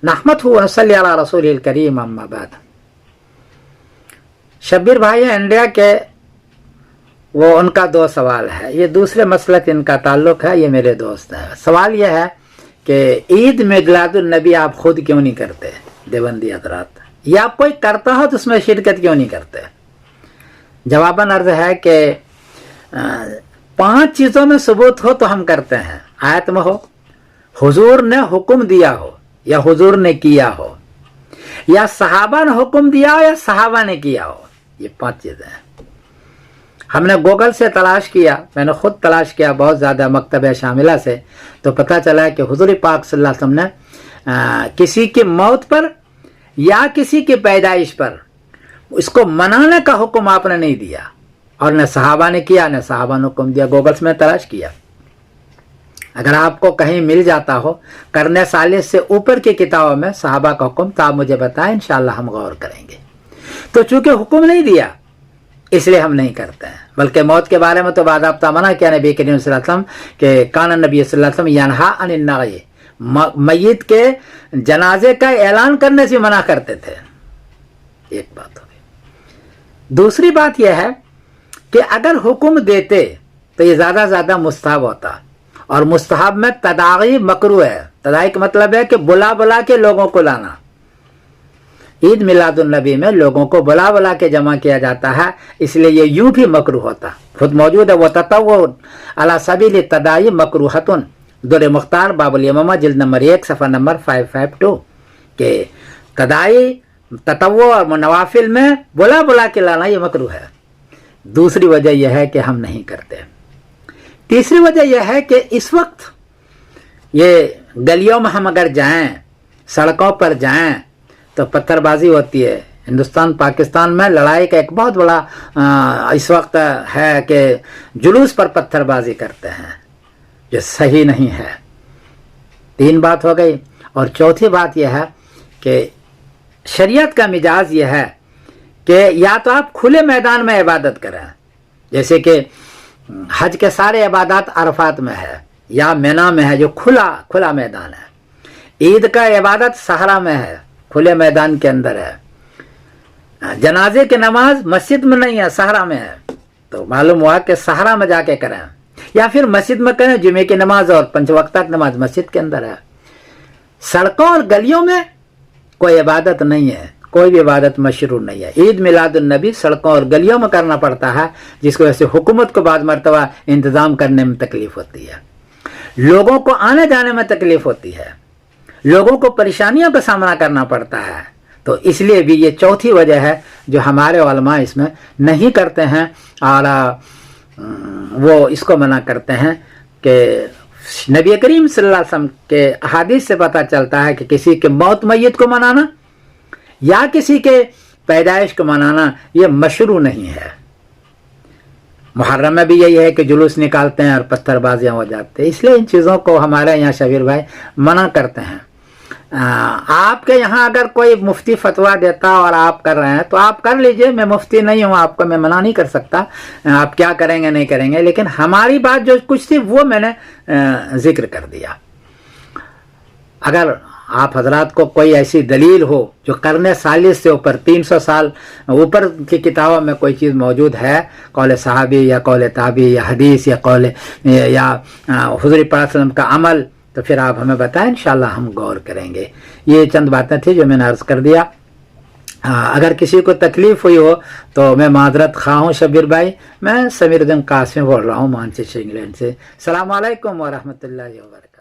नहमदहु व नसल्ली अला रसूलिल करीम अम्मा बाद। शब्बीर भाई हैं इंडिया के, वो उनका दो सवाल है, ये दूसरे मसलक इनका ताल्लुक है, ये मेरे दोस्त हैं। सवाल यह है कि ईद मिलादुन नबी आप खुद क्यों नहीं करते देवबंदी हजरात, या आप कोई करता हो तो उसमें शिरकत क्यों नहीं करते। जवाबन अर्ज है कि 5 चीज़ों में सबूत हो तो हम करते हैं। आयत में हो, हुजूर ने हुक्म दिया हो या हुजूर ने किया हो, या सहाबा ने हुक्म दिया हो या सहाबा ने किया हो, ये 5 चीज़ें हैं। हमने गूगल से तलाश किया, मैंने खुद तलाश किया बहुत ज़्यादा मकतब शामिला से, तो पता चला कि हुजूर पाक सल्लल्लाहु अलैहि वसल्लम ने किसी की मौत पर या किसी की पैदाइश पर इसको मनाने का हुक्म आपने नहीं दिया, और न सहाबा ने किया न सहाबा ने हुक्म दिया। गूगल से मैं तलाश किया, अगर आपको कहीं मिल जाता हो करने सालिस से ऊपर की किताबों में सहाबा का हुक्म, तो आप मुझे बताएं, इंशाअल्लाह हम गौर करेंगे। तो चूंकि हुक्म नहीं दिया इसलिए हम नहीं करते हैं, बल्कि मौत के बारे में तो बाज़ाब्ता मना किया नबी करीम सल्लल्लाहु अलैहि वसल्लम के कान नबी सल्लल्लाहु अलैहि वसल्लम यनहा अनिन नाग़ी, मय्यत के जनाजे का ऐलान करने से मना करते थे। एक बात हो गई। दूसरी बात यह है कि अगर हुक्म देते तो ये ज़्यादा मुस्तहब होता, और मुस्तहब में तदागी मकरू है। तदाई का मतलब है कि बुला बुला के लोगों को लाना। ईद मिलादुन नबी में लोगों को बुला बुला के जमा किया जाता है, इसलिए ये यूं भी मकरू होता। खुद मौजूद है वो ततव्वु अला सबील तदाई मकरूहतुन, दुर मुख्तार बाबुल यमामा जिल्द नंबर 1 सफ़ा नंबर 552 के तदाई ततव्वु और नवाफिल में बुला बुला के लाना ये मकरू है। दूसरी वजह यह है कि हम नहीं करते। तीसरी वजह यह है कि इस वक्त ये गलियों में हम अगर जाएं, सड़कों पर जाएं, तो पत्थरबाजी होती है। हिंदुस्तान पाकिस्तान में लड़ाई का एक बहुत बड़ा इस वक्त है कि जुलूस पर पत्थरबाजी करते हैं, जो सही नहीं है। 3 बात हो गई। और चौथी बात यह है कि शरीयत का मिजाज यह है कि या तो आप खुले मैदान में इबादत करें, जैसे कि हज के सारे इबादत अरफात में है या मिना में है, जो खुला मैदान है। ईद का इबादत सहरा में है, खुले मैदान के अंदर है। जनाजे की नमाज मस्जिद में नहीं है, सहरा में है, तो मालूम हुआ कि सहरा में जाके करें, या फिर मस्जिद में करें। जुमे की नमाज और 5 वक्त नमाज मस्जिद के अंदर है। सड़कों और गलियों में कोई इबादत नहीं है, कोई भी इबादत मशरू नहीं है। ईद मिलादुन नबी सड़कों और गलियों में करना पड़ता है, जिसकी वजह से हुकूमत को बाद मरतबा इंतज़ाम करने में तकलीफ होती है, लोगों को आने जाने में तकलीफ होती है, लोगों को परेशानियों का सामना करना पड़ता है। तो इसलिए भी ये चौथी वजह है जो हमारे उलमा इसमें नहीं करते हैं, और वो इसको मना करते हैं कि नबी करीम सल्लल्लाहु अलैहि वसल्लम के अहादीस से पता चलता है कि किसी के मौत मय्यत को मनाना या किसी के पैदाइश को मनाना ये मशरू नहीं है। मुहर्रम में भी यही है कि जुलूस निकालते हैं और पत्थरबाजियाँ हो जाते हैं, इसलिए इन चीज़ों को हमारे यहाँ शबीर भाई मना करते हैं। आपके यहाँ अगर कोई मुफ्ती फतवा देता और आप कर रहे हैं तो आप कर लीजिए, मैं मुफ्ती नहीं हूँ, आपको मैं मना नहीं कर सकता, आप क्या करेंगे नहीं करेंगे, लेकिन हमारी बात जो कुछ थी वो मैंने जिक्र कर दिया। अगर आप हजरात को कोई ऐसी दलील हो जो करने सालिस से ऊपर 300 साल ऊपर की किताबों में कोई चीज़ मौजूद है, कौल सहाबी या कौल ताबी या हदीस या कौल या हुज़ूर पाक सल्लल्लाहु अलैहि वसल्लम का अमल, तो फिर आप हमें बताएं, इंशाअल्लाह हम गौर करेंगे। ये चंद बातें थी जो मैंने अर्ज़ कर दिया। अगर किसी को तकलीफ़ हुई हो तो मैं माजरत खा हूँ शबीर भाई। मैं समीरुद्दीन कासिम बोल रहा हूँ मानचेस्टर इंग्लैंड से। अस्सलामु अलैकुम व रहमतुल्लाहि व बरकातहू।